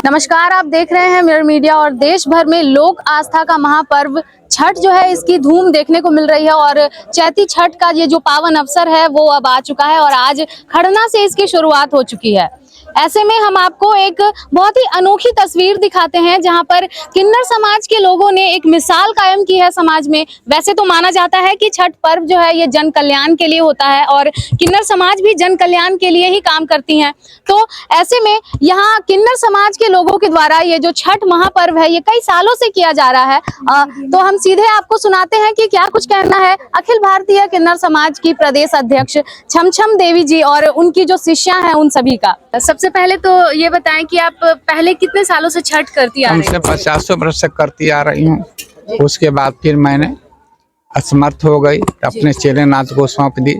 नमस्कार, आप देख रहे हैं मिरर मीडिया और देश भर में लोक आस्था का महापर्व छठ जो है इसकी धूम देखने को मिल रही है। और चैती छठ का ये जो पावन अवसर है वो अब आ चुका है और आज खरना से इसकी शुरुआत हो चुकी है। ऐसे में हम आपको एक बहुत ही अनोखी तस्वीर दिखाते हैं जहां पर किन्नर समाज के लोगों ने एक मिसाल कायम की है समाज में। वैसे तो माना जाता है कि छठ पर्व जो है ये जन कल्याण के लिए होता है और किन्नर समाज भी जन कल्याण के लिए ही काम करती हैं। तो ऐसे में यहाँ किन्नर समाज के लोगों के द्वारा ये जो छठ महापर्व है ये कई सालों से किया जा रहा है। तो हम सीधे आपको सुनाते हैं कि क्या कुछ कहना है अखिल भारतीय किन्नर समाज की प्रदेश अध्यक्ष छमछम देवी जी और उनकी जो शिष्या हैं उन सभी का। सबसे पहले तो ये बताएं कि आप पहले कितने सालों से छठ करती आ रही हैं? 50 वर्ष से करती आ रही हूँ। उसके बाद फिर मैंने असमर्थ हो गई, अपने चेले नाथ को सौंप दी।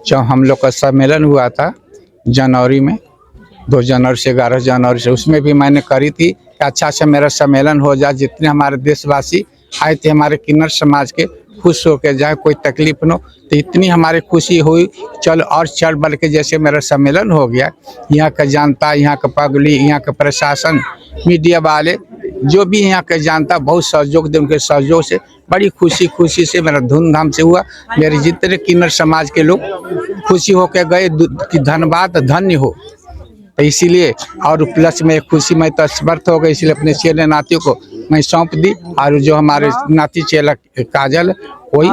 जो हम लोग का सम्मेलन हुआ था जनवरी में, 2 जनवरी से 11 जनवरी से, उसमें भी मैंने करी थी कि अच्छा से मेरा सम्मेलन हो जाए। जितने हमारे देशवासी आए थे हमारे किन्नर समाज के, खुश होकर जाए, कोई तकलीफ न हो। तो इतनी हमारी खुशी हुई, चल और चल बल के जैसे मेरा सम्मेलन हो गया। यहाँ का जनता, यहाँ का पब्लिक, यहाँ का प्रशासन, मीडिया वाले, जो भी यहाँ का जनता बहुत सहयोग दे, उनके सहयोग से बड़ी खुशी से मेरा धूमधाम से हुआ। मेरे जितने किन्नर समाज के लोग खुशी होकर गए कि धन्यवाद, धन्य हो। तो इसीलिए और प्लस में खुशी में तो समर्थ हो गई, इसलिए अपने चेले नातियों को मैं सौंप दी। और जो हमारे नाती चेला काजल वही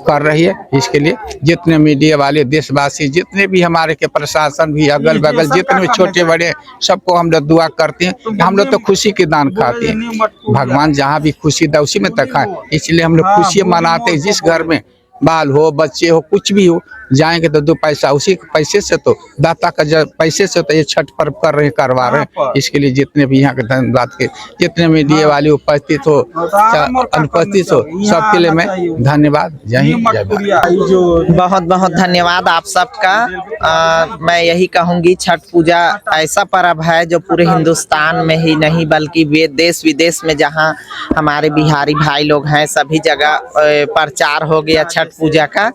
कर रही है। इसके लिए जितने मीडिया वाले, देशवासी, जितने भी हमारे के प्रशासन भी, अगल बगल जितने भी छोटे बड़े, सबको हम लोग दुआ करते हैं। हम लोग तो खुशी के दान खाते हैं। भगवान जहाँ भी खुशी दे उसी में तक खाए, इसलिए हम लोग खुशी मनाते हैं। जिस घर में बाल हो, बच्चे हो, कुछ भी हो, जाएंगे तो 2 पैसा उसी पैसे से, तो दाता का पैसे से तो ये छठ पर्व कर रहे हैं, करवा रहे हैं। इसके लिए जितने भी यहाँ के धन्यवाद के, जितने मीडिया वाले उपस्थित हो, अनुपस्थित हो, सबके लिए मैं धन्यवाद। जय हिंद, जय भारत। बहुत बहुत धन्यवाद आप सबका। मैं यही कहूँगी, छठ पूजा ऐसा पर्व है जो पूरे हिंदुस्तान में ही नहीं बल्कि देश विदेश में जहाँ हमारे बिहारी भाई लोग हैं सभी जगह प्रचार हो गया छठ पूजा का।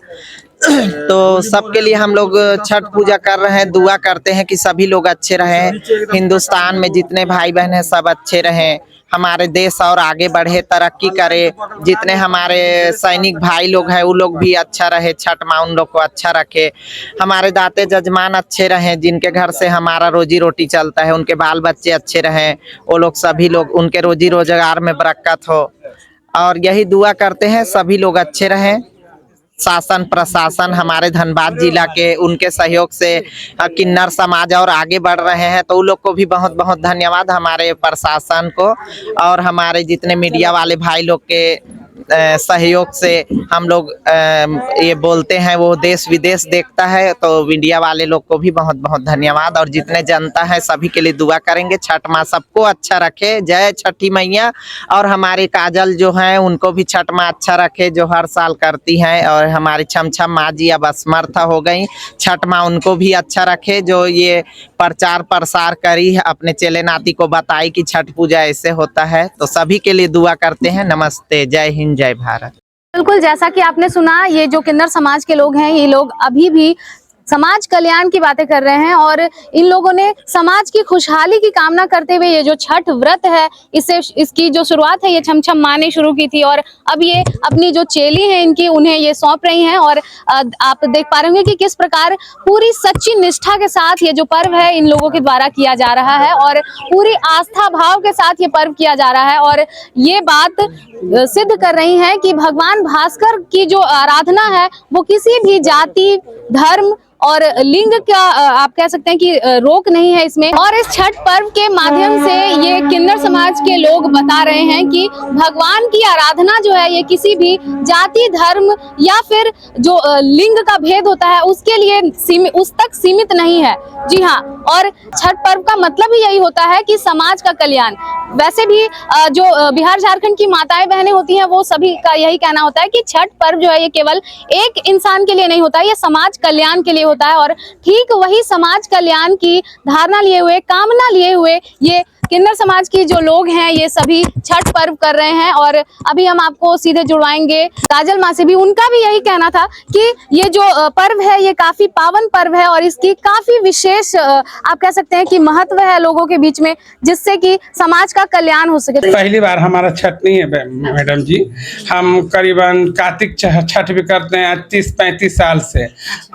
तो सबके लिए हम लोग छठ पूजा कर रहे हैं, दुआ करते हैं कि सभी लोग अच्छे रहें, हिंदुस्तान में जितने भाई बहन हैं सब अच्छे रहें, हमारे देश और आगे बढ़े, तरक्की करे। जितने हमारे सैनिक भाई लोग हैं वो लोग भी अच्छा रहे, छठ माँ उन लोग को अच्छा रखे। हमारे दाते जजमान अच्छे रहें, जिनके घर से हमारा रोजी रोटी चलता है, उनके बाल बच्चे अच्छे रहें, वो लोग सभी लोग, उनके रोजी रोजगार में बरकत हो। और यही दुआ करते हैं सभी लोग अच्छे रहें। शासन प्रशासन हमारे धनबाद जिला के, उनके सहयोग से किन्नर समाज और आगे बढ़ रहे हैं, तो उन लोग को भी बहुत बहुत धन्यवाद, हमारे प्रशासन को। और हमारे जितने मीडिया वाले भाई लोग के सहयोग से हम लोग ये बोलते हैं, वो देश विदेश देखता है, तो मीडिया वाले लोग को भी बहुत बहुत धन्यवाद। और जितने जनता है सभी के लिए दुआ करेंगे, छठ माँ सबको अच्छा रखे। जय छठी मैया। और हमारे काजल जो हैं उनको भी छठ माँ अच्छा रखे, जो हर साल करती हैं। और हमारी छमछम माँ जी अब असमर्थ हो गई, छठ माँ उनको भी अच्छा रखे, जो ये प्रचार प्रसार करी, अपने चेले नाती को बताई कि छठ पूजा ऐसे होता है। तो सभी के लिए दुआ करते हैं। नमस्ते, जय हिंद, जय भारत। बिल्कुल, जैसा कि आपने सुना, ये जो किन्नर समाज के लोग हैं ये लोग अभी भी समाज कल्याण की बातें कर रहे हैं और इन लोगों ने समाज की खुशहाली की कामना करते हुए ये जो छठ व्रत है इसकी जो शुरुआत है ये छमछम माँ ने शुरू की थी। और अब ये अपनी जो चेली हैं इनकी, उन्हें ये सौंप रही हैं। और आप देख पा रहे होंगे कि किस प्रकार पूरी सच्ची निष्ठा के साथ ये जो पर्व है इन लोगों के द्वारा किया जा रहा है और पूरी आस्था भाव के साथ ये पर्व किया जा रहा है। और ये बात सिद्ध कर रही है कि भगवान भास्कर की जो आराधना है वो किसी भी जाति, धर्म और लिंग का आप कह सकते हैं कि रोक नहीं है इसमें। और इस छठ पर्व के माध्यम से ये किन्नर समाज के लोग बता रहे हैं कि भगवान की आराधना जो है ये किसी भी जाति, धर्म या फिर जो लिंग का भेद होता है उसके लिए उस तक सीमित नहीं है। जी हाँ, और छठ पर्व का मतलब ही यही होता है कि समाज का कल्याण। वैसे भी जो बिहार झारखंड की माताएं बहनें होती हैं वो सभी का यही कहना होता है कि छठ पर्व जो है ये केवल एक इंसान के लिए नहीं होता, ये समाज कल्याण के लिए होता है। और ठीक वही समाज कल्याण की धारणा लिए हुए, कामना लिए हुए ये किन्नर समाज की जो लोग हैं ये सभी छठ पर्व कर रहे हैं और अभी हम आपको सीधे जुड़वाएंगे काजल माँ से भी। उनका भी यही कहना था कि ये जो पर्व है ये काफी पावन पर्व है और इसकी काफी विशेष आप कह सकते हैं कि महत्व है लोगों के बीच में, जिससे कि समाज का कल्याण हो सके। पहली बार हमारा छठ नहीं है मैडम जी, हम करीबन कार्तिक छठ भी करते हैं 30-35 साल से,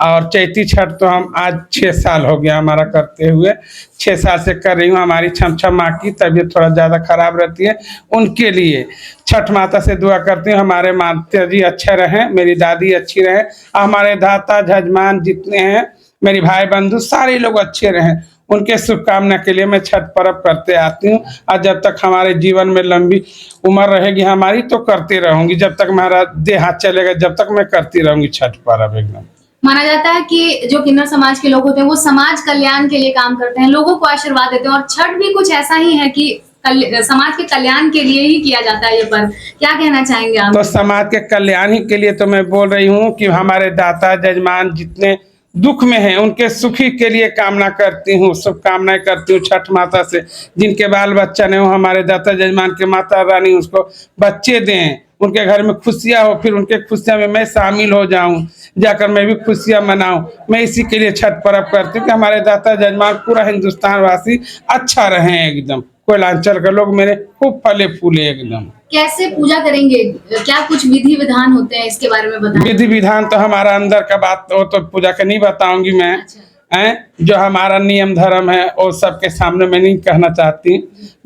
और चैती छठ तो हम आज 6 साल हो गया हमारा करते हुए, 6 साल से कर रही हूँ। हमारी छमछम माँ की तबीयत थोड़ा ज़्यादा खराब रहती है, उनके लिए छठ माता से दुआ करती हूँ हमारे माता जी अच्छे रहें, मेरी दादी अच्छी रहें, हमारे दाता जजमान जितने हैं मेरी भाई बंधु सारे लोग अच्छे रहें, उनके शुभकामना के लिए मैं छठ पर्व करते आती हूँ। और जब तक हमारे जीवन में लंबी उम्र रहेगी हमारी तो करती रहूंगी, जब तक हमारा देह हाथ चलेगा जब तक मैं करती रहूंगी छठ पर्व। एकदम माना जाता है कि जो किन्नर समाज के लोग होते हैं वो समाज कल्याण के लिए काम करते हैं, लोगों को आशीर्वाद देते हैं, और छठ भी कुछ ऐसा ही है कि समाज के कल्याण के लिए ही किया जाता है ये पर्व। क्या कहना चाहेंगे आप? तो समाज के कल्याण ही के लिए तो मैं बोल रही हूँ कि हमारे दाता जजमान जितने दुख में हैं उनके सुखी के लिए कामना करती हूँ, शुभकामनाएं करती हूँ छठ माता से। जिनके बाल बच्चा नहीं हो हमारे दाता जजमान के माता रानी उसको बच्चे दें, उनके घर में खुशियाँ हो, फिर उनके खुशियाँ में मैं शामिल हो जाऊं, जाकर मैं भी खुशियाँ मनाऊं। मैं इसी के लिए छठ पर्व करती हूँ कि हमारे दाता जजमान पूरा हिंदुस्तान वासी अच्छा रहें। एकदम कोयलांचल के लोग मेरे खूब फले फूले। एकदम कैसे पूजा करेंगे, क्या कुछ विधि विधान होते हैं इसके बारे में बताएं। विधि विधान तो हमारा अंदर का बात हो तो पूजा का नहीं बताऊंगी मैं। जो हमारा नियम धर्म है वो सबके सामने मैं नहीं कहना चाहती।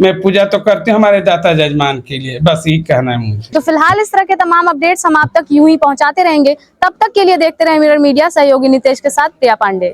मैं पूजा तो करती हूँ हमारे दाता जजमान के लिए, बस यही कहना है मुझे। तो फिलहाल इस तरह के तमाम अपडेट्स हम आप तक यूं ही पहुंचाते रहेंगे। तब तक के लिए देखते रहे मिरर मीडिया। सहयोगी नितेश के साथ प्रिया पांडे।